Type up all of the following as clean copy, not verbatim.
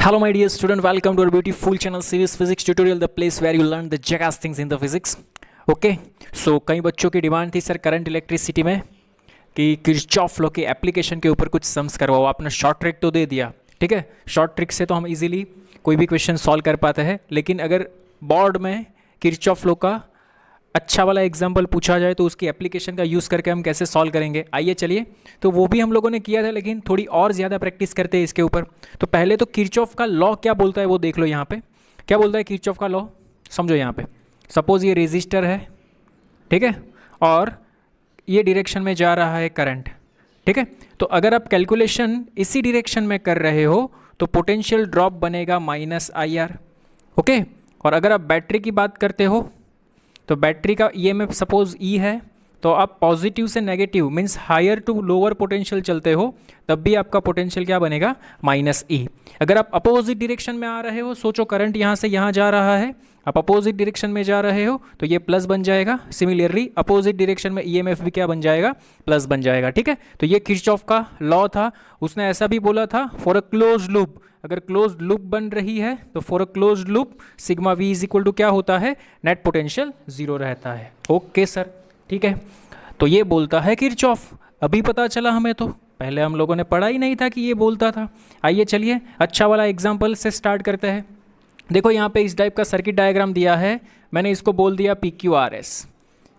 Hello my dear student, welcome to our beautiful channel series Physics Tutorial, the place where you learn the jackass things in the physics. Okay so कई बच्चों की demand थी sir current electricity में कि Kirchhoff law के application के ऊपर कुछ सम्स करवाओ। आपने शॉर्ट ट्रिक तो दे दिया, ठीक है, शॉर्ट ट्रिक से तो हम इजीली कोई भी क्वेश्चन सॉल्व कर पाते हैं, लेकिन अगर बोर्ड में किरचॉफ लॉ का अच्छा वाला एग्जाम्पल पूछा जाए तो उसकी एप्लीकेशन का यूज़ करके हम कैसे सॉल्व करेंगे, आइए चलिए। तो वो भी हम लोगों ने किया था, लेकिन थोड़ी और ज़्यादा प्रैक्टिस करते हैं इसके ऊपर। तो पहले तो किरचॉफ का लॉ क्या बोलता है वो देख लो। यहाँ पे क्या बोलता है किरचॉफ का लॉ, समझो। यहाँ पे सपोज ये रेजिस्टर है, ठीक है, और ये डायरेक्शन में जा रहा है करंट, ठीक है। तो अगर आप कैलकुलेशन इसी डायरेक्शन में कर रहे हो तो पोटेंशियल ड्रॉप बनेगा -IR, ओके। और अगर आप बैटरी की बात करते हो तो बैटरी का EMF सपोज E है, तो आप पॉजिटिव से negative means higher to lower potential चलते हो तब भी आपका पोटेंशियल क्या बनेगा, -E। अगर आप अपोजिट डायरेक्शन में आ रहे हो, सोचो करंट यहाँ से यहाँ जा रहा है, आप अपोजिट डायरेक्शन में जा रहे हो तो ये प्लस बन जाएगा। सिमिलरली अपोजिट डायरेक्शन में EMF भी क्या बन जाएगा, प्लस बन जाएगा, ठीक है। तो ये किरचॉफ का लॉ था। उसने ऐसा भी बोला था फॉर अ क्लोज लूप, अगर क्लोज लूप बन रही है तो for a close loop sigma V is equal to क्या होता है, नेट पोटेंशियल 0 रहता है। ओके सर, ठीक है। तो ये बोलता है किरचॉफ, अभी पता चला हमें, तो पहले हम लोगों ने पढ़ा ही नहीं था कि ये बोलता था। आइए चलिए अच्छा वाला एग्जाम्पल से स्टार्ट करते हैं। देखो यहाँ पे इस टाइप का सर्किट डायग्राम दिया है, मैंने इसको बोल दिया PQRS।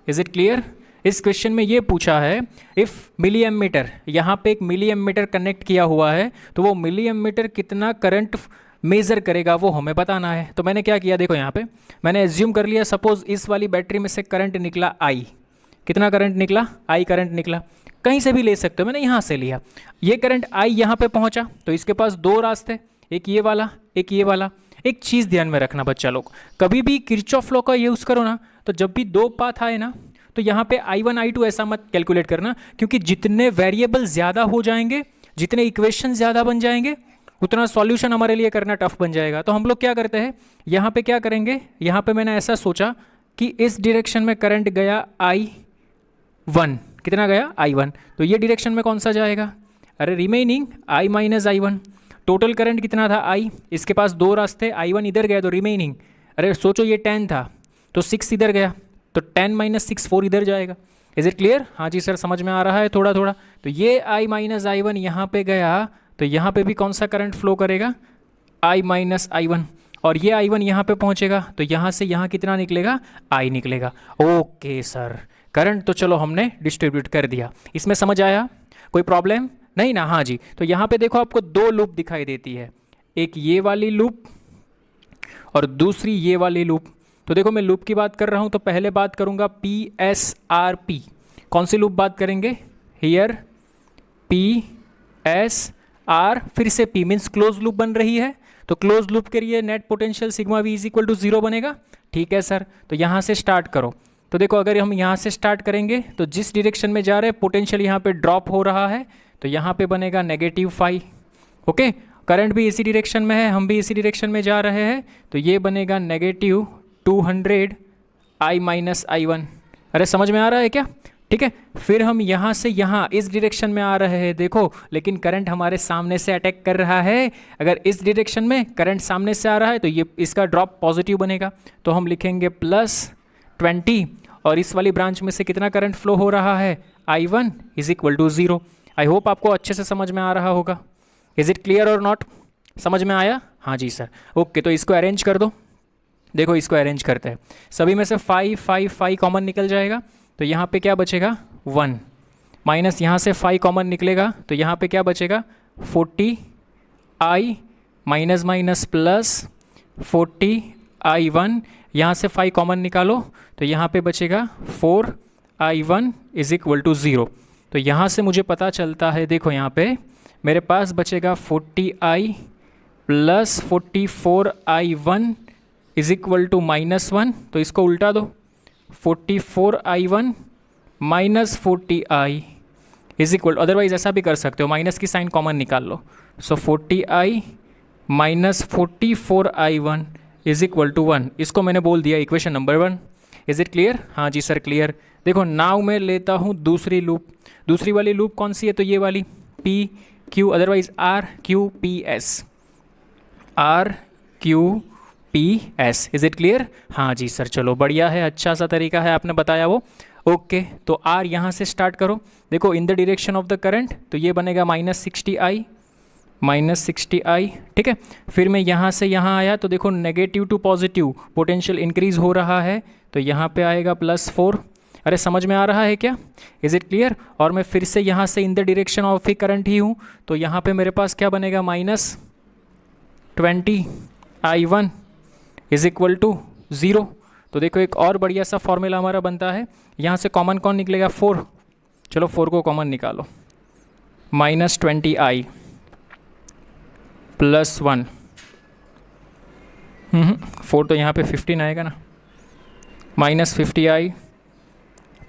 Is it clear? इस क्वेश्चन में ये पूछा है इफ़ मिली एमीटर, यहाँ पे एक मिली एमीटर कनेक्ट किया हुआ है तो वो मिली एमीटर कितना करंट मेज़र करेगा वो हमें बताना है। तो मैंने क्या किया, देखो यहाँ पे मैंने एज्यूम कर लिया सपोज इस वाली बैटरी में से करंट निकला I। कितना करंट निकला, I करंट निकला। कहीं से भी ले सकते हो, मैंने यहाँ से लिया। ये करंट I यहाँ पे पहुँचा तो इसके पास दो रास्ते, एक ये वाला एक ये वाला। एक चीज़ ध्यान में रखना बच्चा लोग, कभी भी किरचॉफ लॉ का यूज़ करो ना तो जब भी दो पाथ आए ना तो यहाँ पे I1 I2 ऐसा मत कैलकुलेट करना, क्योंकि जितने वेरिएबल ज़्यादा हो जाएंगे, जितने इक्वेशन ज़्यादा बन जाएंगे, उतना सॉल्यूशन हमारे लिए करना टफ बन जाएगा। तो हम लोग क्या करते हैं, यहाँ पे क्या करेंगे, यहाँ पे मैंने ऐसा सोचा कि इस डायरेक्शन में करंट गया I1, कितना गया I1, तो ये डायरेक्शन में कौन सा जाएगा, अरे remaining I minus I1। Total current कितना था I, इसके पास दो रास्ते, I1 इधर गया तो रिमेनिंग, अरे सोचो ये 10 था तो 6 इधर गया तो 10 माइनस 6 4 इधर जाएगा। Is it clear? हाँ जी सर, समझ में आ रहा है थोड़ा थोड़ा। तो ये I माइनस I1 यहाँ पे गया तो यहाँ पे भी कौन सा करंट फ्लो करेगा, I माइनस I1, और ये I1 यहाँ पे पहुँचेगा तो यहाँ से यहाँ कितना निकलेगा, I निकलेगा। ओके सर, करंट तो चलो हमने डिस्ट्रीब्यूट कर दिया, इसमें समझ आया, कोई प्रॉब्लम नहीं ना? हाँ जी। तो यहाँ पे देखो आपको दो लूप दिखाई देती है, एक ये वाली लूप और दूसरी ये वाली लूप। तो देखो मैं लूप की बात कर रहा हूँ तो पहले बात करूँगा PSRP। कौन सी लूप बात करेंगे, हियर PSR, फिर से P मीन्स क्लोज लूप बन रही है, तो क्लोज लूप के लिए net potential sigma V is equal to 0 बनेगा। ठीक है सर, तो यहाँ से स्टार्ट करो। तो देखो अगर हम यहाँ से स्टार्ट करेंगे तो जिस डायरेक्शन में जा रहे हैं पोटेंशियल यहाँ पे ड्रॉप हो रहा है तो यहाँ पे बनेगा -5। ओके, करंट भी इसी डायरेक्शन में है, हम भी इसी डायरेक्शन में जा रहे हैं तो ये बनेगा -200 I माइनस I1। अरे समझ में आ रहा है क्या? ठीक है, फिर हम यहाँ से यहाँ इस डायरेक्शन में आ रहे हैं, देखो लेकिन करंट हमारे सामने से अटैक कर रहा है। अगर इस डायरेक्शन में करंट सामने से आ रहा है तो ये इसका ड्रॉप पॉजिटिव बनेगा, तो हम लिखेंगे +20, और इस वाली ब्रांच में से कितना करंट फ्लो हो रहा है, I1 is equal to 0। I hope आपको अच्छे से समझ में आ रहा होगा। इज इट क्लियर और नॉट? समझ में आया? हाँ जी सर। ओके, तो इसको अरेंज कर दो। देखो इसको अरेंज करते हैं, सभी में से 5 5 5 कॉमन निकल जाएगा तो यहाँ पे क्या बचेगा 1, माइनस यहाँ से 5 कॉमन निकलेगा तो यहाँ पे क्या बचेगा 40 I minus minus plus 40 I1, यहाँ से 5 कॉमन निकालो तो यहाँ पे बचेगा 4 I1 इज इक्वल टू 0। तो यहाँ से मुझे पता चलता है, देखो यहाँ पे मेरे पास बचेगा 40I plus 44 I1 is equal to -1। तो इसको उल्टा दो, 44 I1 minus 40I is equal, otherwise ऐसा भी कर सकते हो, माइनस की साइन कॉमन निकाल लो। So 40I minus 44 I1 is equal to 1। इसको मैंने बोल दिया equation number 1। Is it clear? हाँ जी सर क्लियर। देखो नाउ मैं लेता हूँ दूसरी लूप। दूसरी वाली लूप कौन सी है, तो ये वाली PQ, otherwise RQPS। R Q P S. Is it clear? हाँ जी सर, चलो बढ़िया है, अच्छा सा तरीका है आपने बताया वो। ओके, तो आर यहाँ से स्टार्ट करो। देखो इन the direction of the current, तो ये बनेगा -60I, -60I, ठीक है। फिर मैं यहाँ से यहाँ आया तो देखो negative to positive potential increase हो रहा है, तो यहाँ पे आएगा +4। अरे समझ में आ रहा है क्या? Is it clear? और मैं फिर से यहाँ से इन द डायरेक्शन ऑफ ही करंट ही हूँ, तो यहाँ पे मेरे पास क्या बनेगा, -20I1 इज इक्वल टू 0। तो देखो एक और बढ़िया सा फॉर्मूला हमारा बनता है, यहाँ से कॉमन कौन निकलेगा, 4। चलो 4 को कॉमन निकालो, -20I +1, 4 तो यहाँ पे 15 आएगा ना, -50I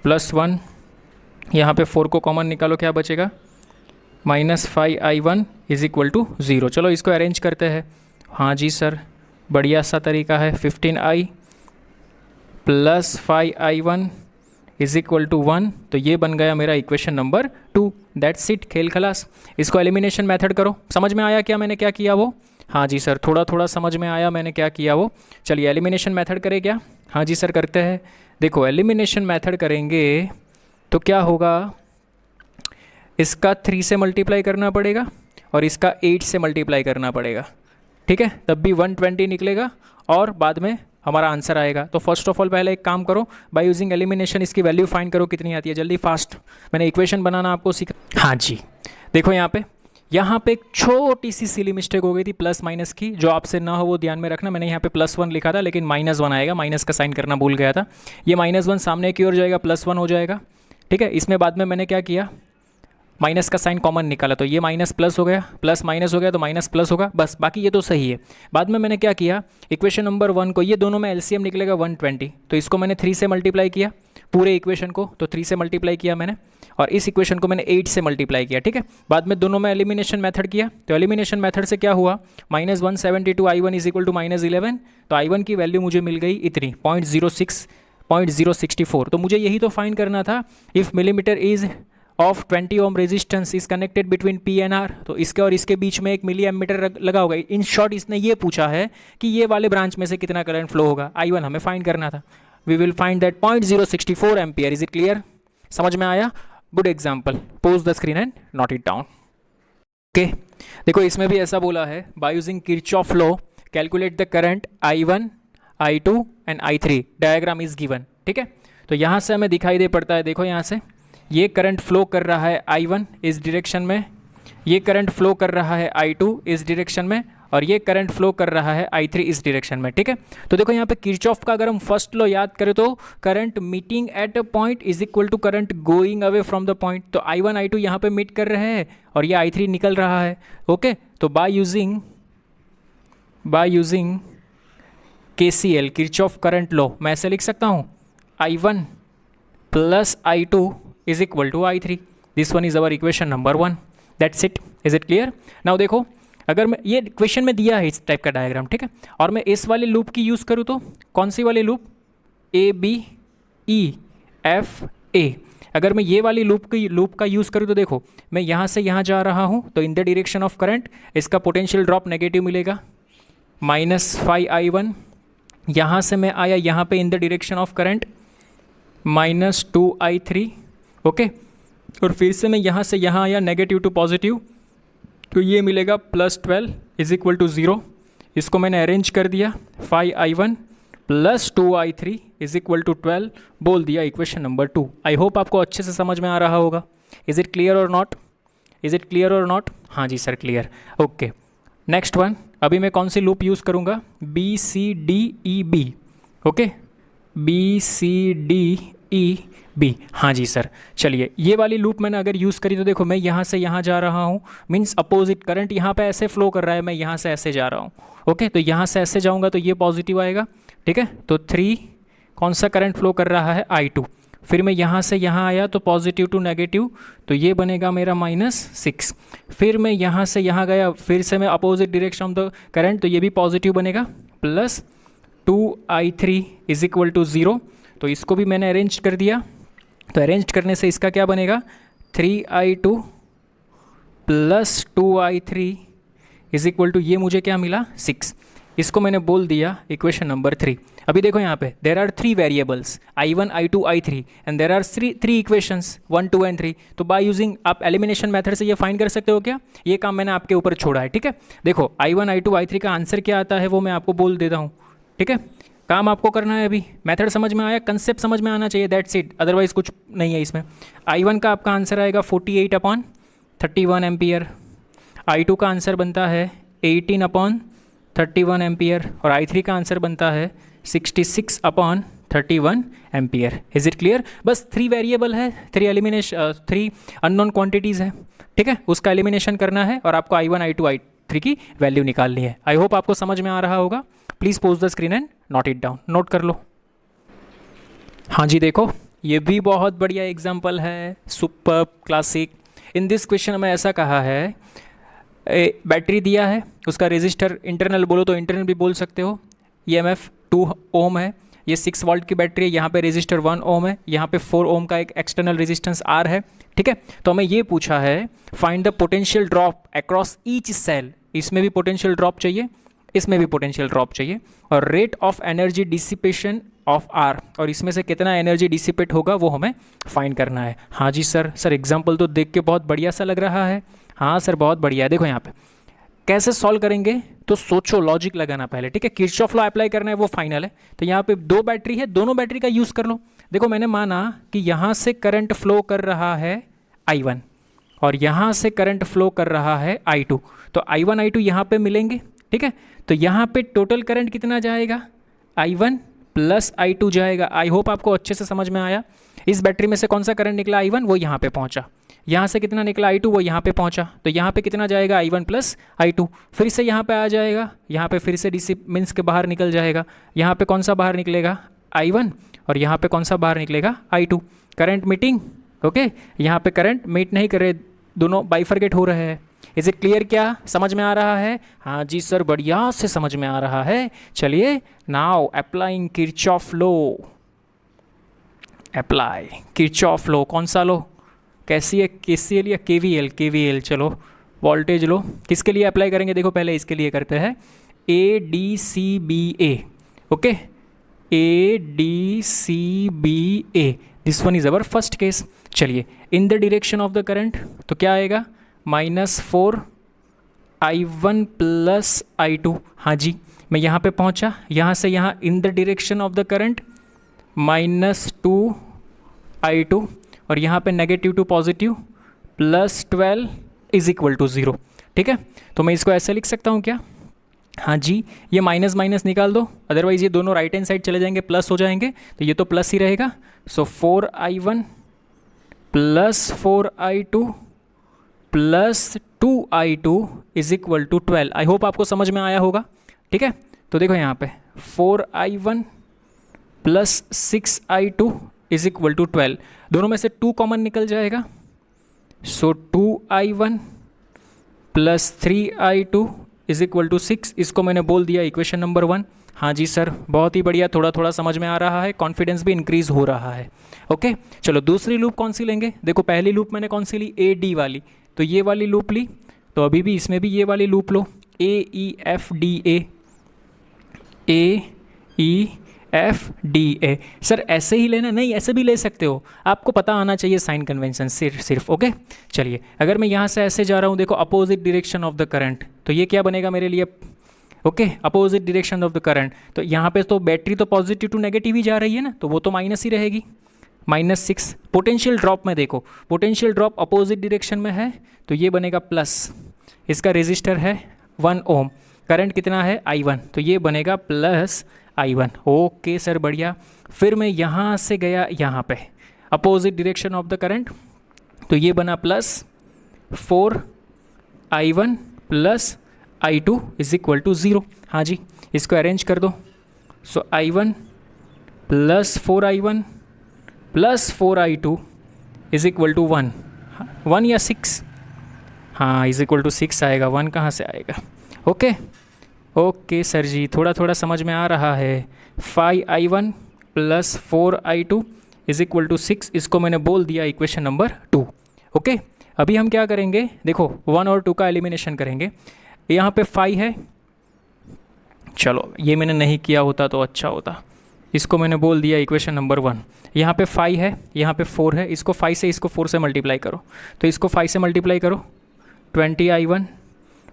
+1, यहाँ पे 4 को कॉमन निकालो, क्या बचेगा, -5I1 इज इक्वल टू 0। चलो इसको अरेंज करते हैं। हाँ जी सर, बढ़िया सा तरीका है। 15I + 5I1 is equal to 1, तो ये बन गया मेरा इक्वेशन नंबर 2। दैट्स इट, खेल खलास। इसको एलिमिनेशन मेथड करो। समझ में आया क्या मैंने क्या किया वो? हाँ जी सर, थोड़ा थोड़ा समझ में आया मैंने क्या किया वो। चलिए एलिमिनेशन मेथड करें क्या? हाँ जी सर करते हैं। देखो एलिमिनेशन मेथड करेंगे तो क्या होगा, इसका 3 से मल्टीप्लाई करना पड़ेगा और इसका 8 से मल्टीप्लाई करना पड़ेगा, ठीक है, तब भी 120 निकलेगा और बाद में हमारा आंसर आएगा। तो फर्स्ट ऑफ ऑल पहले एक काम करो, बाय यूजिंग एलिमिनेशन इसकी वैल्यू फाइंड करो कितनी आती है, जल्दी फास्ट। मैंने इक्वेशन बनाना आपको सीखा। हाँ जी, देखो यहाँ पे एक छोटी सी सिली मिस्टेक हो गई थी प्लस माइनस की, जो आपसे ना हो वो ध्यान में रखना। मैंने यहाँ पे +1 लिखा था लेकिन -1 आएगा, माइनस का साइन करना भूल गया था। ये -1 सामने की ओर जाएगा, +1 हो जाएगा, ठीक है। इसमें बाद में मैंने क्या किया, माइनस का साइन कॉमन निकाला, तो ये माइनस प्लस हो गया, प्लस माइनस हो गया तो माइनस प्लस होगा, बस बाकी ये तो सही है। बाद में मैंने क्या किया, इक्वेशन नंबर 1 को, ये दोनों में एलसीएम निकलेगा 120, तो इसको मैंने 3 से मल्टीप्लाई किया, पूरे इक्वेशन को तो 3 से मल्टीप्लाई किया मैंने, और इस इक्वेशन को मैंने 8 से मल्टीप्लाई किया, ठीक है। बाद में दोनों में एलिमिनेशन मेथड किया, तो एलिमिनेशन मेथड से क्या हुआ, -172I1 इज इक्वल टू -11, तो I1 की वैल्यू मुझे मिल गई इतनी 0.064। तो मुझे यही तो फाइंड करना था, if millimetre is of 20 ohm resistance is connected between P and R, तो इसके और इसके बीच में 1 मिली एमीटर लगा होगा। इन शॉर्ट इसने ये पूछा है कि ये वाले ब्रांच में से कितना करंट फ्लो होगा, I1 हमें फाइंड करना था। We will find that 0.064 ampere. Is it clear? समझ में आया? Good example. Pause the screen and note it down. Okay, देखो इसमें भी ऐसा बोला है, by using Kirchhoff law calculate the current I1, I2 and I3। Diagram is given, ठीक है। तो यहाँ से हमें दिखाई दे पड़ता है, देखो यहाँ से ये करंट फ्लो कर रहा है I1 इस डायरेक्शन में, ये करंट फ्लो कर रहा है I2 इस डायरेक्शन में, और ये करंट फ्लो कर रहा है I3 इस डायरेक्शन में, ठीक है। तो देखो यहाँ पे किरचॉफ का अगर हम फर्स्ट लॉ याद करें तो current meeting at a point is equal to current going away from the point. तो I1 I2 यहाँ पे मीट कर रहे हैं और ये I3 निकल रहा है, ओके। तो by using KCL Kirchhoff current law मैं ऐसे लिख सकता हूँ, I1 + I2 is equal to I3। This one is our equation number 1। That's it। Is it clear? Now देखो अगर मैं ये इक्वेशन में दिया है इस टाइप का डायग्राम, ठीक है, और मैं इस वाले लूप की यूज़ करूँ तो कौन सी वाली लूप, ABEFA। अगर मैं ये वाली लूप का यूज़ करूँ तो देखो मैं यहाँ से यहाँ जा रहा हूँ, तो in the direction of current इसका पोटेंशियल ड्रॉप नेगेटिव मिलेगा, -5I1। यहाँ से मैं आया यहाँ पे इन the direction of current -2I3, okay. और फिर से मैं यहाँ से यहाँ आया नेगेटिव टू पॉजिटिव, तो ये मिलेगा +12 इज इक्वल टू 0। इसको मैंने अरेंज कर दिया, 5I1 + 2I3 is equal to 12, बोल दिया इक्वेशन नंबर 2। आई होप आपको अच्छे से समझ में आ रहा होगा। इज़ इट क्लियर और नॉट? इज़ इट क्लियर और नॉट? हाँ जी sir clear, okay. Next one, अभी मैं कौन सी लूप यूज़ करूँगा, BCDEB, ओके, BCDEB। हाँ जी सर, चलिए ये वाली लूप मैंने अगर यूज़ करी तो देखो मैं यहाँ से यहाँ जा रहा हूँ, मीन्स अपोजिट करंट यहाँ पे ऐसे फ्लो कर रहा है, मैं यहाँ से ऐसे जा रहा हूँ, ओके। तो यहाँ से ऐसे जाऊँगा तो ये पॉजिटिव आएगा, ठीक है। तो 3 कौन सा करंट फ्लो कर रहा है, I2। फिर मैं यहाँ से यहाँ आया तो पॉजिटिव टू नेगेटिव, तो ये बनेगा मेरा -6। फिर मैं यहाँ से यहाँ गया, फिर से मैं opposite direction of the current, तो ये भी पॉजिटिव बनेगा, +2I3 इज इक्वल टू 0। तो इसको भी मैंने अरेंज कर दिया, तो अरेंज करने से इसका क्या बनेगा, 3I2 + 2I3 is equal to ये मुझे क्या मिला 6, इसको मैंने बोल दिया इक्वेशन नंबर 3। अभी देखो यहाँ पे there are 3 variables I1, I2, I3 and there are 3 equations 1, 2 and 3। तो बाय यूजिंग आप एलिमिनेशन मेथड से ये फाइंड कर सकते हो क्या? ये काम मैंने आपके ऊपर छोड़ा है, ठीक है। देखो I1, I2, I3 का आंसर क्या आता है वो मैं आपको बोल देता हूँ, ठीक है। काम आपको करना है, अभी मेथड समझ में आया, कंसेप्ट समझ में आना चाहिए, दैट्स इट, अदरवाइज कुछ नहीं है इसमें। I1 का आपका आंसर आएगा 48/31 एम्पियर, I2 का आंसर बनता है 18/31 एम्पियर और I3 का आंसर बनता है 66/31 एम्पियर। Is it clear? बस 3 वेरिएबल है, 3 अननोन क्वांटिटीज़ है, ठीक है, उसका एलिमिनेशन करना है और आपको I1, I2, I3 की वैल्यू निकालनी है। आई होप आपको समझ में आ रहा होगा। Please pose the screen and note it down, note कर लो। हाँ जी, देखो ये भी बहुत बढ़िया एग्जाम्पल है, super classic. In this question में ऐसा कहा है, बैटरी दिया है, उसका रेजिस्टर इंटरनल बोलो तो इंटरनल भी बोल सकते हो, EMF 2 ओम है, ये 6 वोल्ट की बैटरी है, यहाँ पे रेजिस्टर 1 ओम है, यहाँ पे 4 ओम का एक एक्सटर्नल रेजिस्टेंस R है, ठीक है। तो हमें ये पूछा है find the potential drop across each cell, इसमें भी पोटेंशियल ड्रॉप चाहिए, इसमें भी पोटेंशियल ड्रॉप चाहिए, और rate of energy dissipation of R, और इसमें से कितना एनर्जी डिसिपेट होगा वो हमें फाइंड करना है। हाँ जी सर एग्जाम्पल तो देख के बहुत बढ़िया सा लग रहा है। हाँ सर बहुत बढ़िया है। देखो यहाँ पे कैसे सॉल्व करेंगे, तो सोचो, लॉजिक लगाना पहले, ठीक है। किरचॉफ लॉ अप्लाई करना है, वो फाइनल है। तो यहाँ पे 2 बैटरी है, दोनों बैटरी का यूज़ कर लो। देखो मैंने माना कि यहाँ से करंट फ्लो कर रहा है I1 और यहाँ से करंट फ्लो कर रहा है I2, तो I1 I2 यहाँ पे मिलेंगे, ठीक है। तो यहाँ पे टोटल करंट कितना जाएगा, I1 प्लस I2 जाएगा। आई होप आपको अच्छे से समझ में आया। इस बैटरी में से कौन सा करंट निकला, I1, वो यहाँ पे पहुँचा, यहाँ से कितना निकला I2, वो यहाँ पे पहुँचा, तो यहाँ पे कितना जाएगा I1 प्लस I2, फिर से यहाँ पे आ जाएगा, यहाँ पे फिर से डीसी मीन्स के बाहर निकल जाएगा, यहाँ पे कौन सा बाहर निकलेगा I1 और यहाँ पे कौन सा बाहर निकलेगा I2। करंट मीटिंग, ओके, यहाँ पे करंट मीट नहीं कर रहे, दोनों बाइफरकेट हो रहे हैं। Is it clear? क्या समझ में आ रहा है? हाँ जी सर बढ़िया से समझ में आ रहा है। चलिए now applying Kirchhoff law, apply Kirchhoff law. कौन सा लॉ, कैसी है, KCL या KVL? KVL, चलो वोल्टेज लो, किसके लिए अप्लाई करेंगे? देखो पहले इसके लिए करते हैं ADCBA, okay, ADCBA, this one is our first case. चलिए in the direction of the current, तो क्या आएगा -4 I1 प्लस I2। हाँ जी, मैं यहाँ पे पहुँचा, यहाँ से यहाँ इन the direction of the current -2 I2 और यहाँ पे -2 पॉजिटिव +12 इज इक्वल टू 0, ठीक है। तो मैं इसको ऐसे लिख सकता हूँ क्या? हाँ जी, ये माइनस माइनस निकाल दो, अदरवाइज ये दोनों राइट हैंड साइड चले जाएंगे, प्लस हो जाएंगे, तो ये तो प्लस ही रहेगा। So 4 I1 plus 4 I2 plus 2 I2 is equal to 12। I hope आपको समझ में आया होगा, ठीक है। तो देखो यहाँ पे 4 I1 plus 6 I2 is equal to 12, दोनों में से 2 कॉमन निकल जाएगा, so 2 I1 plus 3 I2 is equal to 6, इसको मैंने बोल दिया इक्वेशन नंबर 1। हाँ जी सर बहुत ही बढ़िया, थोड़ा थोड़ा समझ में आ रहा है, कॉन्फिडेंस भी इंक्रीज हो रहा है, ओके। चलो दूसरी लूप कौन सी लेंगे? देखो पहली लूप मैंने कौन सी ली, AD वाली, तो ये वाली लूप ली, तो अभी भी इसमें भी ये वाली लूप लो, AEFDA, AEFDA। सर ऐसे ही लेना? नहीं, ऐसे भी ले सकते हो, आपको पता आना चाहिए साइन कन्वेंशन सिर्फ, ओके। चलिए अगर मैं यहाँ से ऐसे जा रहा हूँ, देखो opposite direction of the current, तो ये क्या बनेगा मेरे लिए, okay, opposite direction of the current. तो यहाँ पे तो बैटरी तो पॉजिटिव टू नेगेटिव ही जा रही है ना, तो वो तो माइनस ही रहेगी, -6। पोटेंशियल ड्रॉप में देखो, पोटेंशियल ड्रॉप अपोजिट डायरेक्शन में है, तो ये बनेगा प्लस, इसका रेजिस्टर है 1 ओम, करंट कितना है I1, तो ये बनेगा प्लस I1। ओके सर बढ़िया। फिर मैं यहाँ से गया यहाँ पे opposite direction of the current, तो ये बना plus 4 I1 plus I2 is equal to 0। हाँ जी, इसको अरेंज कर दो, so I1 plus 4 I1 plus 4 I2 is equal to 1 या 6, हाँ इज इक्वल टू 6 आएगा, 1 कहाँ से आएगा, ओके। ओके सर जी थोड़ा थोड़ा समझ में आ रहा है। 5 I1 plus 4 I2 is equal to 6, इसको मैंने बोल दिया इक्वेशन नंबर 2, ओके। अभी हम क्या करेंगे, देखो 1 और 2 का एलिमिनेशन करेंगे। यहाँ पे 5 है, चलो ये मैंने नहीं किया होता तो अच्छा होता, इसको मैंने बोल दिया इक्वेशन नंबर 1। यहाँ पे 5 है, यहाँ पे 4 है, इसको 5 से इसको 4 से मल्टीप्लाई करो, तो इसको 5 से मल्टीप्लाई करो 20i1,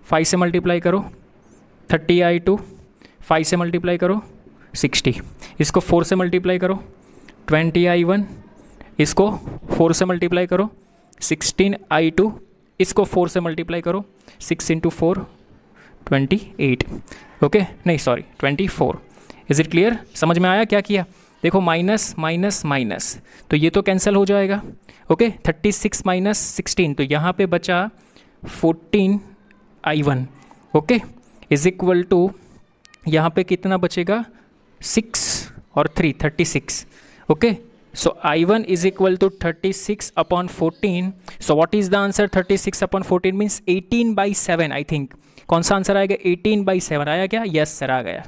5 से मल्टीप्लाई करो 30i2, 5 से मल्टीप्लाई करो 60, इसको 4 से मल्टीप्लाई करो 20i1, इसको 4 से मल्टीप्लाई करो 16i2, इसको 4 से मल्टीप्लाई करो 6 × 4 28, ओके नहीं सॉरी 24। Is it clear? समझ में आया क्या किया? देखो माइनस माइनस माइनस, तो ये तो कैंसिल हो जाएगा, ओके 36 माइनस 16, तो यहाँ पे बचा 14i1, okay is equal to यहाँ पे कितना बचेगा 6 और 3 36, okay so i1 is equal to 36 upon 14, so what is the answer? 36 upon 14 means 18/7 I think. कौन सा आंसर आएगा? 18/7 आया क्या? यस सर आ गया,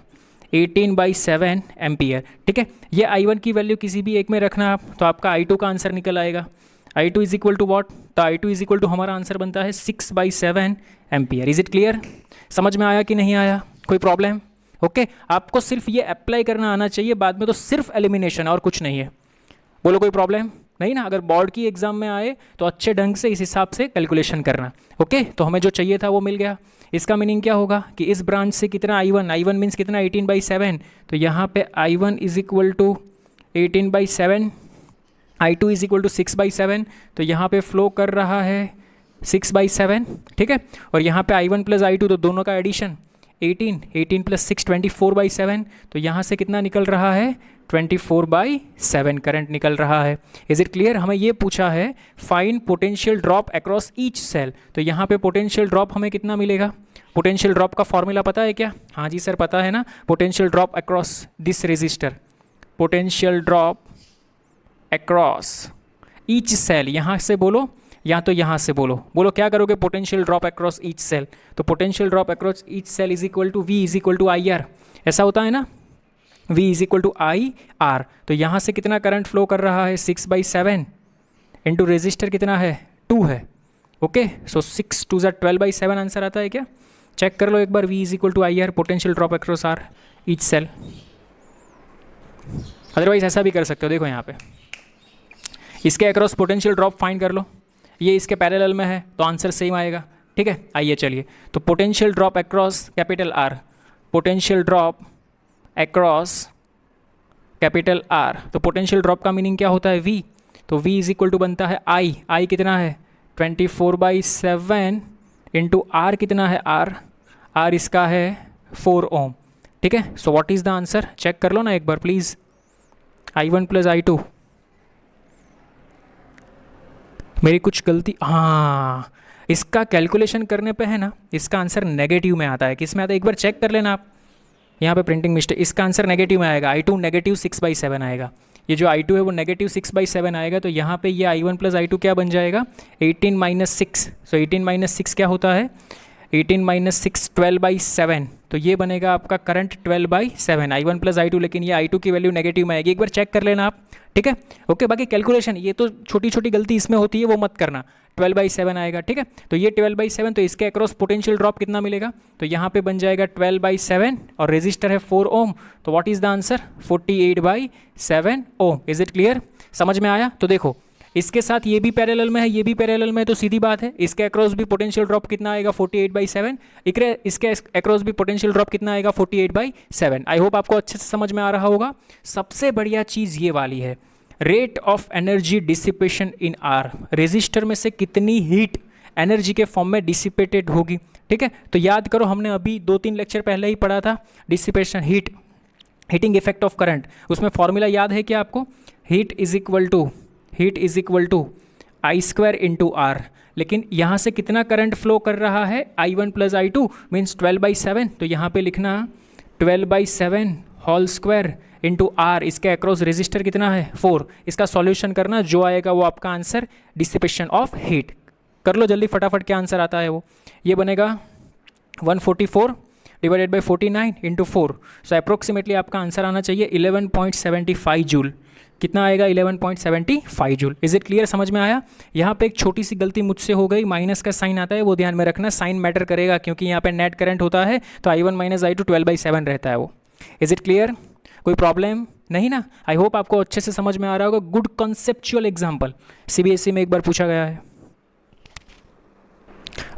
18/7 एम्पियर। ठीक है, ये i1 की वैल्यू किसी भी एक में रखना आप, तो आपका i2 का आंसर निकल आएगा। i2 is equal to what? तो i2 इज इक्वल टू हमारा आंसर बनता है 6/7 एम्पियर। Is it clear? समझ में आया कि नहीं आया? कोई प्रॉब्लम? ओके आपको सिर्फ ये अप्लाई करना आना चाहिए, बाद में तो सिर्फ एलिमिनेशन और कुछ नहीं है। बोलो कोई प्रॉब्लम नहीं ना? अगर बोर्ड की एग्जाम में आए तो अच्छे ढंग से इस हिसाब से कैलकुलेशन करना। ओके तो हमें जो चाहिए था वो मिल गया। इसका मीनिंग क्या होगा कि इस ब्रांच से कितना i1 मीन्स कितना 18/7, तो यहाँ पे i1 is equal to 18/7, i2 is equal to 6/7, तो यहाँ पे फ्लो कर रहा है 6/7। ठीक है, और यहाँ पे i1 प्लस i2 तो दोनों का एडिशन 18 प्लस 6 24/7, तो यहाँ से कितना निकल रहा है 24/7 करंट निकल रहा है। Is it clear? हमें ये पूछा है find potential drop across each cell, तो यहाँ पे पोटेंशियल ड्रॉप हमें कितना मिलेगा? पोटेंशियल ड्रॉप का फॉर्मूला पता है क्या? हाँ जी सर पता है ना, potential drop across this resistor, potential drop across each cell, यहाँ से बोलो या तो यहाँ से बोलो। बोलो क्या करोगे? Potential drop across each cell, तो potential drop across each cell is equal to V is equal to I R, ऐसा होता है ना, V is equal to I R. तो यहाँ से कितना करंट फ्लो कर रहा है 6/7 इंटू रेजिस्टर कितना है 2 है। ओके सो 6 2 12/7 आंसर आता है क्या? चेक कर लो एक बार। V is equal to I R, potential drop across R each cell. Otherwise ऐसा भी कर सकते हो, देखो यहाँ पे इसके अक्रॉस पोटेंशियल ड्रॉप फाइंड कर लो, ये इसके पैरेलल में है तो आंसर सेम आएगा। ठीक है, आइए चलिए, तो potential drop across capital R, potential drop across capital R, तो पोटेंशियल ड्रॉप का मीनिंग क्या होता है? V, तो V इज इक्वल टू बनता है I कितना है 24/7 इंटू R कितना है R इसका है 4 ओम। ठीक है, so what is the answer? Check कर लो ना एक बार प्लीज। i1 प्लस i2, मेरी कुछ गलती, हाँ इसका कैलकुलेशन करने पे है ना, इसका आंसर नेगेटिव में आता है। किस में आता है एक बार चेक कर लेना आप, यहाँ पे प्रिंटिंग मिस्टेक, इसका आंसर नेगेटिव में आएगा, i2 नेगेटिव 6/7 आएगा। ये जो i2 है वो नेगेटिव 6/7 आएगा, तो यहाँ पे ये i1 प्लस i2 क्या बन जाएगा 18 - 6, सो 18 - 6 क्या होता है 18 - 6 12/7, तो ये बनेगा आपका करंट 12/7 i1 प्लस i2, लेकिन ये i2 की वैल्यू नेगेटिव में आएगी, एक बार चेक कर लेना आप। ठीक है, ओके बाकी कैलकुलेशन ये तो छोटी छोटी गलती इसमें होती है वो मत करना, 12/7 आएगा। ठीक है, तो ये 12/7, तो इसके अक्रॉस पोटेंशियल ड्रॉप कितना मिलेगा? तो यहाँ पे बन जाएगा 12/7 और रेजिस्टर है 4 ओम, तो what is the answer 48/7 ohm. Is it clear? समझ में आया? तो देखो इसके साथ ये भी पैरेलल में है, ये भी पैरेलल में है, तो सीधी बात है इसके अक्रॉस भी पोटेंशियल ड्रॉप कितना आएगा 48/7, इसके अक्रॉस भी पोटेंशियल ड्रॉप कितना आएगा 48/7। आई होप आपको अच्छे से समझ में आ रहा होगा। सबसे बढ़िया चीज़ ये वाली है, rate of energy dissipation in R, resistor में से कितनी हीट एनर्जी के फॉर्म में डिसिपेटेड होगी। ठीक है, तो याद करो हमने अभी 2-3 लेक्चर पहले ही पढ़ा था dissipation, heating effect of current, उसमें फॉर्मूला याद है क्या आपको? Heat is equal to I² into R, लेकिन यहाँ से कितना करंट फ्लो कर रहा है i1 प्लस i2 मीन्स 12/7, तो यहाँ पे लिखना 12/7 होल स्क्वायर इंटू आर, इसके अक्रॉस रेजिस्टर कितना है 4, इसका सॉल्यूशन करना, जो आएगा वो आपका आंसर डिसिपेशन ऑफ हीट। कर लो जल्दी फटाफट, क्या आंसर आता है वो, ये बनेगा 144 divided by 49 into 4, so approximately आपका आंसर आना चाहिए 11.75 जूल। कितना आएगा 11.75 जूल। इज इट क्लियर, समझ में आया। यहाँ पे एक छोटी सी गलती मुझसे हो गई, माइनस का साइन आता है वो ध्यान में रखना, साइन मैटर करेगा क्योंकि यहाँ पे नेट करंट होता है तो I1 माइनस I2 12/7 रहता है वो। इज इट क्लियर, कोई प्रॉब्लम नहीं ना। आई होप आपको अच्छे से समझ में आ रहा होगा। गुड कॉन्सेप्चुअल एग्जाम्पल, CBSE में एक बार पूछा गया है।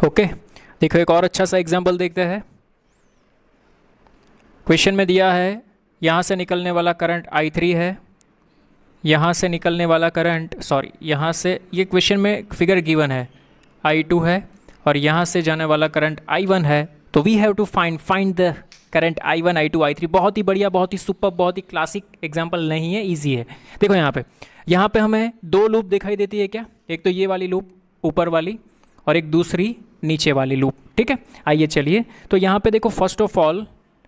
ओके देखो एक और अच्छा सा एग्जाम्पल देखते हैं। क्वेश्चन में दिया है यहाँ से निकलने वाला करंट I3 है, यहाँ से निकलने वाला करंट यहाँ से, ये क्वेश्चन में फिगर गिवन है I2 है और यहाँ से जाने वाला करंट I1 है। तो we have to find the current I1 I2 I3। बहुत ही बढ़िया, बहुत ही सुपर, बहुत ही क्लासिक एग्जाम्पल नहीं है, ईजी है। देखो यहाँ पे हमें दो लूप दिखाई देती है क्या, एक तो ये वाली लूप ऊपर वाली और एक दूसरी नीचे वाली लूप, ठीक है। आइए चलिए, तो यहाँ पे देखो फर्स्ट ऑफ ऑल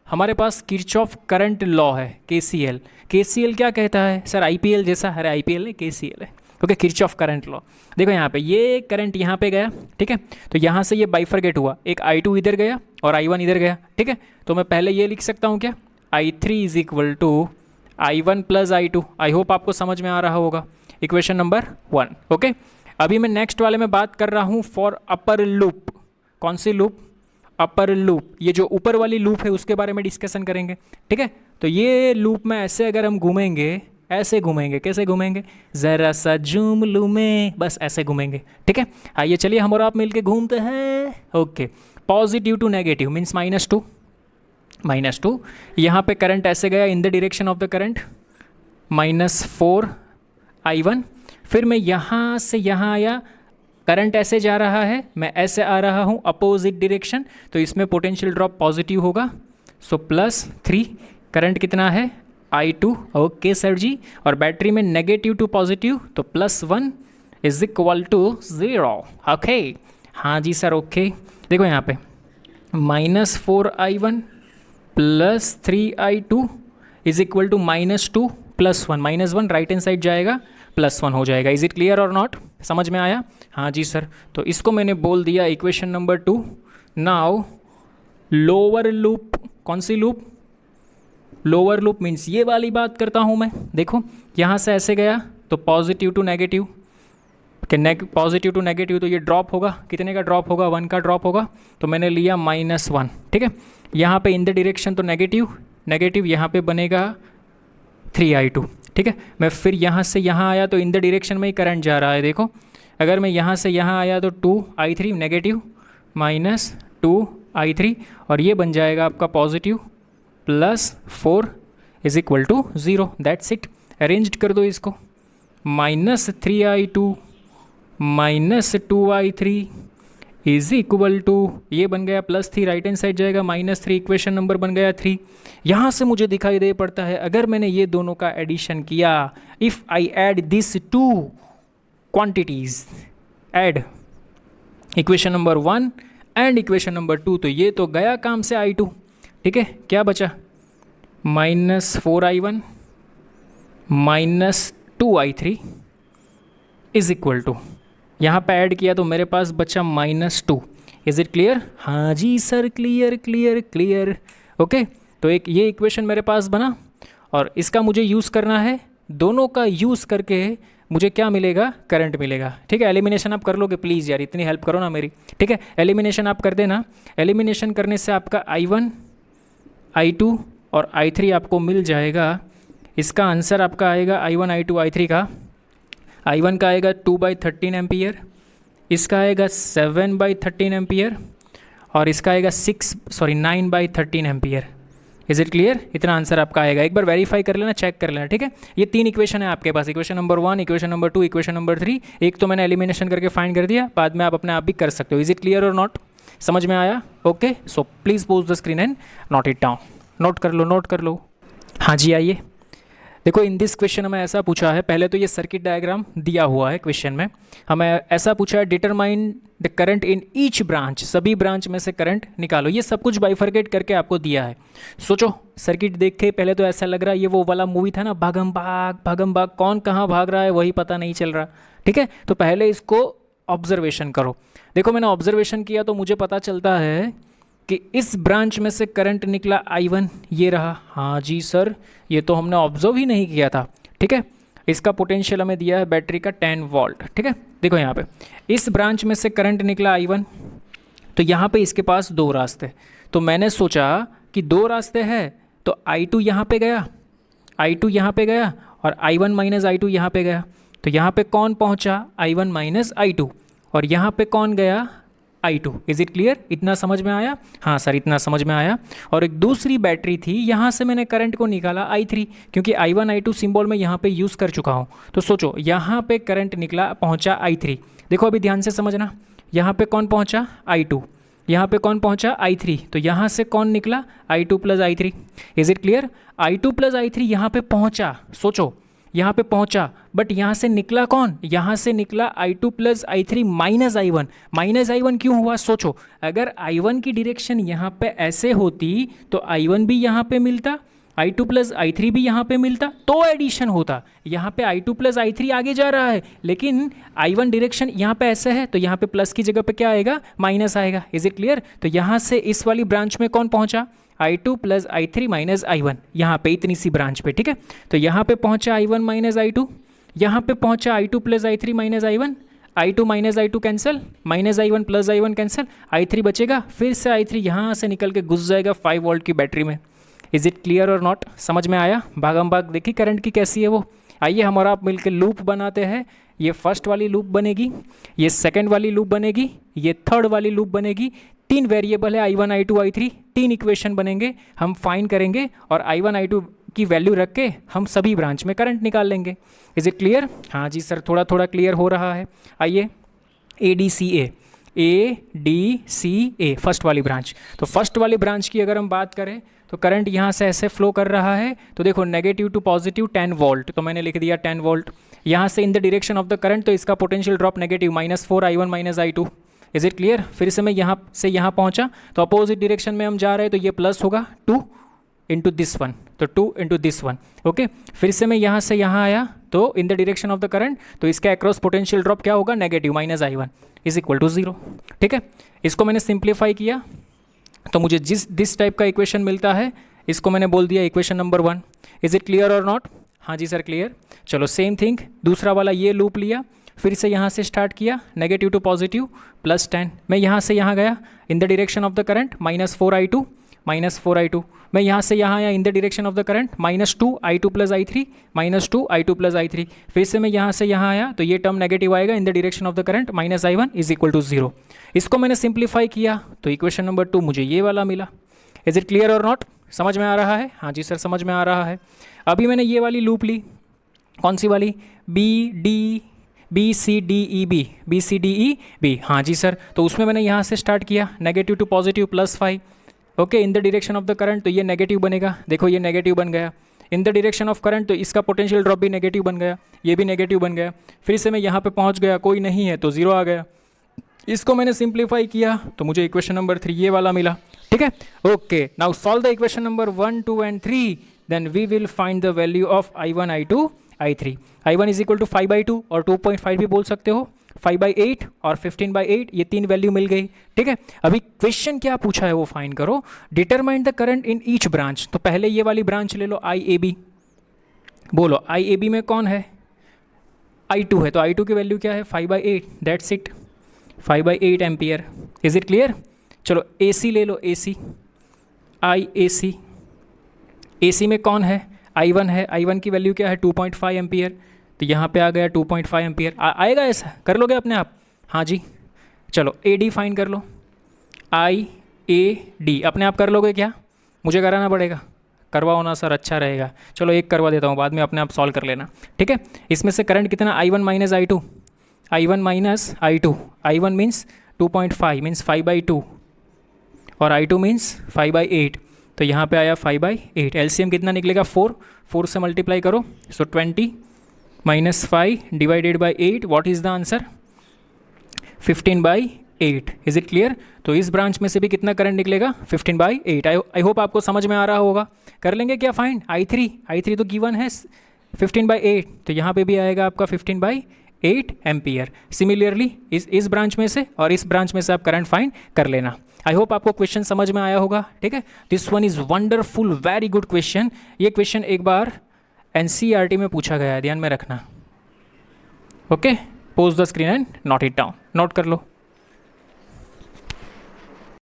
हमारे पास किरचॉफ करंट लॉ है, KCL। KCL क्या कहता है सर, IPL जैसा, अरे IPL नहीं KCL है, ओके। किरचॉफ करंट लॉ, देखो यहाँ पे ये करंट यहाँ पे गया, ठीक है, तो यहाँ से ये बाइफरकेट हुआ, एक I2 इधर गया और I1 इधर गया, ठीक है। तो मैं पहले ये लिख सकता हूँ क्या, I3 is equal to I1 plus I2। I hope आपको समझ में आ रहा होगा, इक्वेशन नंबर 1, ओके। अभी मैं नेक्स्ट वाले में बात कर रहा हूँ फॉर अपर लूप। कौन सी लूप, अपर लूप, ये जो ऊपर वाली लूप है उसके बारे में डिस्कशन करेंगे, ठीक है। तो ये लूप में ऐसे अगर हम घूमेंगे, ऐसे घूमेंगे, कैसे घूमेंगे, ज़रा सा जूम लूँ मैं, बस ऐसे घूमेंगे, ठीक है। आइए चलिए हम और आप मिलके घूमते हैं, okay. Positive to negative means -2, यहाँ पे करंट ऐसे गया in the direction of the current -4 I1। फिर मैं यहाँ से यहाँ आया, करंट ऐसे जा रहा है, मैं ऐसे आ रहा हूँ अपोजिट डायरेक्शन, तो इसमें पोटेंशियल ड्रॉप पॉजिटिव होगा, सो +3। करंट कितना है I2, ओके सर जी। और बैटरी में नेगेटिव टू पॉजिटिव, तो +1 इज इक्वल टू 0, ओके। हाँ जी सर, ओके। देखो यहाँ पे -4 I1 +3 I2 is equal to -2 +1, -1 right hand side जाएगा, +1 हो जाएगा। इज इट क्लियर और नॉट, समझ में आया। हाँ जी सर, तो इसको मैंने बोल दिया equation number 2। Now lower loop, कौन सी लूप, लोअर लूप मीन्स ये वाली बात करता हूँ मैं। देखो यहाँ से ऐसे गया तो positive to negative, positive to negative, तो ये ड्रॉप होगा, कितने का ड्रॉप होगा, 1 का ड्रॉप होगा, तो मैंने लिया -1, ठीक है। यहाँ पे इन द डायरेक्शन तो नेगेटिव, यहाँ पे बनेगा 3I2, ठीक है। मैं फिर यहाँ से यहाँ आया तो इन द डायरेक्शन में ही करंट जा रहा है, देखो अगर मैं यहाँ से यहाँ आया तो 2I3 नेगेटिव -2I3 और ये बन जाएगा आपका positive +4 is equal to 0। That's it, arranged कर दो इसको, -3I2 -2I3 is equal to, ये बन गया +3, राइट हैंड साइड जाएगा -3, इक्वेशन नंबर बन गया 3। यहाँ से मुझे दिखाई दे पड़ता है अगर मैंने ये दोनों का एडिशन किया, if I add this 2 quantities, add equation number 1 and equation number 2, तो ये तो गया काम से I2, ठीक है। क्या बचा, -4I1 -2I3 is equal to, यहाँ पे ऐड किया तो मेरे पास बचा -2। इज इट क्लियर, हाँ जी सर, क्लियर, ओके। तो एक ये इक्वेशन मेरे पास बना और इसका मुझे यूज़ करना है, दोनों का यूज़ करके मुझे क्या मिलेगा, करंट मिलेगा, ठीक है। एलिमिनेशन आप कर लोगे प्लीज़ यार, इतनी हेल्प करो ना मेरी, ठीक है। एलिमिनेशन आप कर देना, एलिमिनेशन करने से आपका I1 I2 और I3 आपको मिल जाएगा। इसका आंसर आपका आएगा I1 I2 I3 का, I1 का आएगा 2/13 एम्पियर, इसका आएगा 7/13 एम्पियर और इसका आएगा 9/13 एम्पियर। इज इट क्लियर, इतना आंसर आपका आएगा। एक बार वेरीफाई कर लेना, चेक कर लेना, ठीक है। ये 3 इक्वेशन है आपके पास, equation number 1, equation number 2, equation number 3। एक तो मैंने एलिमिनेशन करके फाइंड कर दिया, बाद में आप अपने आप भी कर सकते हो। इज इट क्लियर और नॉट, समझ में आया, okay. So please pose the screen and note it down, note कर लो। हाँ जी आइए, देखो इन दिस क्वेश्चन हमें ऐसा पूछा है, पहले तो ये सर्किट डायग्राम दिया हुआ है क्वेश्चन में, हमें ऐसा पूछा है determine the current in each branch, सभी ब्रांच में से करंट निकालो। ये सब कुछ बाइफरकेट करके आपको दिया है। सोचो सर्किट देख के पहले तो ऐसा लग रहा है ये वो वाला मूवी था ना, भागम भाग, कौन कहाँ भाग रहा है वही पता नहीं चल रहा, ठीक है। तो पहले इसको ऑब्जर्वेशन करो। देखो मैंने ऑब्जर्वेशन किया तो मुझे पता चलता है कि इस ब्रांच में से करंट निकला I1, ये रहा। हाँ जी सर, ये तो हमने ऑब्जर्व ही नहीं किया था, ठीक है। इसका पोटेंशियल हमें दिया है बैटरी का 10 वोल्ट, ठीक है। देखो यहाँ पे इस ब्रांच में से करंट निकला I1, तो यहाँ पे इसके पास दो रास्ते, तो मैंने सोचा कि दो रास्ते हैं तो I2 यहाँ पे गया, I2 यहाँ पे गया और I1 माइनस I2 यहाँ पे गया, तो यहाँ पे कौन पहुँचा I1 माइनस I2 और यहाँ पे कौन गया I2। Is it clear? इतना समझ में आया? हाँ सर इतना समझ में आया। और एक दूसरी बैटरी थी, यहाँ से मैंने करंट को निकाला I3, क्योंकि I1 I2 सिंबल में यहाँ पे यूज़ कर चुका हूँ। तो सोचो यहाँ पे करंट निकला, पहुँचा I3। देखो अभी ध्यान से समझना, यहाँ पे कौन पहुँचा I2, यहाँ पे कौन पहुँचा I3, तो यहाँ से कौन निकला I2 plus I3। Is it clear? I2 plus I3 यहाँ पे पहुँचा, सोचो यहाँ पे पहुँचा, बट यहाँ से निकला कौन, यहाँ से निकला I2 plus I3 minus I1। Minus I1 क्यों हुआ? सोचो अगर I1 की डायरेक्शन यहाँ पे ऐसे होती तो I1 भी यहाँ पे मिलता, I2 प्लस I3 भी यहाँ पे मिलता, तो एडिशन होता। यहाँ पे I2 प्लस I3 आगे जा रहा है, लेकिन I1 डायरेक्शन यहाँ पे ऐसे है, तो यहाँ पे प्लस की जगह पे क्या आएगा, माइनस आएगा। Is it clear? तो यहाँ से इस वाली ब्रांच में कौन पहुँचा, I2 plus I3 minus I1, यहाँ पे इतनी सी ब्रांच पे, ठीक है। तो यहाँ पे पहुँचा I1 माइनस I2, यहाँ पे पहुँचा I2 plus I3 minus I1, I2 minus I2 cancel, minus I1 plus I1 cancel, I3 बचेगा, फिर से I3 यहाँ से निकल के घुस जाएगा 5 वोल्ट की बैटरी में। इज़ इट क्लियर और नॉट? समझ में आया? भागम भाग देखी करंट की कैसी है वो। आइए हम और आप मिलकर लूप बनाते हैं। ये फर्स्ट वाली लूप बनेगी, ये सेकंड वाली लूप बनेगी, ये थर्ड वाली लूप बनेगी। 3 वेरिएबल है I1 I2 I3, 3 इक्वेशन बनेंगे, हम फाइंड करेंगे और I1 I2 की वैल्यू रख के हम सभी ब्रांच में करंट निकाल लेंगे। Is it clear? हाँ जी सर थोड़ा थोड़ा क्लियर हो रहा है। आइए ADCA फर्स्ट वाली ब्रांच। तो फर्स्ट वाली ब्रांच की अगर हम बात करें तो करंट यहाँ से ऐसे फ्लो कर रहा है, तो देखो नेगेटिव टू पॉजिटिव 10 वोल्ट, तो मैंने लिख दिया 10 वोल्ट। यहाँ से in the direction of the current, तो इसका potential drop negative -4 I1 minus I2। Is it clear? फिर से मैं यहाँ से यहाँ पहुँचा, तो अपोजिट डायरेक्शन में हम जा रहे हैं, तो ये प्लस होगा 2 इंटू दिस वन, तो 2 इंटू दिस वन, ओके। फिर से मैं यहाँ से यहाँ आया, तो in the direction of the current, तो इसका अक्रॉस पोटेंशियल ड्रॉप क्या होगा, negative minus I1 is equal to 0, ठीक है। इसको मैंने सिंप्लीफाई किया, तो मुझे दिस टाइप का इक्वेशन मिलता है, इसको मैंने बोल दिया equation number 1। Is it clear और नॉट? हाँ जी सर क्लियर। चलो सेम थिंग दूसरा वाला ये लूप लिया, फिर से यहाँ से स्टार्ट किया, नेगेटिव टू पॉजिटिव +10, मैं यहाँ से यहाँ गया in the direction of the current -4 I2, मैं यहाँ से यहाँ आया इन the direction of the current -2 I2 plus I3, -2 I2 plus I3, फिर से मैं यहाँ से यहाँ आया, तो ये टर्म नेगेटिव आएगा in the direction of the current -I1 is equal to 0। इसको मैंने सिंप्लीफाई किया, तो इक्वेशन नंबर 2 मुझे ये वाला मिला। इज इट क्लियर और नॉट? समझ में आ रहा है? हाँ जी सर समझ में आ रहा है। अभी मैंने ये वाली लूप ली, कौन सी वाली, BCDEB, हाँ जी सर। तो उसमें मैंने यहाँ से स्टार्ट किया, negative to positive +5, okay, in the direction of the current, तो ये नेगेटिव बनेगा, देखो ये नेगेटिव बन गया। In the direction of current, तो इसका पोटेंशियल ड्रॉप भी नेगेटिव बन गया, ये भी नेगेटिव बन गया। फिर से मैं यहाँ पे पहुँच गया, कोई नहीं है तो 0 आ गया। इसको मैंने सिंप्लीफाई किया, तो मुझे इक्वेशन नंबर 3 ये वाला मिला, ठीक है। Okay, now solve the equation number 1, 2 and 3, then we will find the value of I1 I2 I3। I1 is equal to 5/2 और 2.5 भी बोल सकते हो, 5/8 और 15/8, ये 3 वैल्यू मिल गई, ठीक है। अभी क्वेश्चन क्या पूछा है वो फाइंड करो, determine the current in each branch. तो पहले ये वाली ब्रांच ले लो IAB, बोलो IAB में कौन है, I2 है, तो I2 की वैल्यू क्या है 5/8, that's it, 5/8 ampere. Is it clear? चलो AC ले लो, AC में कौन है, I1 है, I1 की वैल्यू क्या है 2.5 एम्पियर, तो यहाँ पे आ गया 2.5 एम्पियर। आएगा ऐसा, कर लोगे अपने आप? हाँ जी। चलो AD फाइंड कर लो, IAD अपने आप कर लोगे क्या, मुझे कराना पड़ेगा? करवाओ ना सर, अच्छा रहेगा। चलो एक करवा देता हूँ, बाद में अपने आप सॉल्व कर लेना, ठीक है। इसमें से करंट कितना, I1 minus I2, I1 minus I2, I1 means 2.5 means 5/2 और I2 मीन्स 5/8, तो यहाँ पे आया 5/8। LCM कितना निकलेगा 4 से मल्टीप्लाई करो, सो 20 minus 5 divided by 8, what is the answer 15/8। Is it clear? तो इस ब्रांच में से भी कितना करंट निकलेगा 15/8। आई होप आपको समझ में आ रहा होगा। कर लेंगे क्या फाइंड, I3 तो गिवन है 15/8, तो यहाँ पे भी आएगा आपका 15/8 एम्पियर। सिमिलरली इस ब्रांच में से और इस ब्रांच में से आप करंट फाइंड कर लेना। आई होप आपको क्वेश्चन समझ में आया होगा, ठीक है। This one is wonderful, very good question. ये क्वेश्चन एक बार NCERT में पूछा गया है, ध्यान में रखना। Okay, pose the screen and note it down, note कर लो।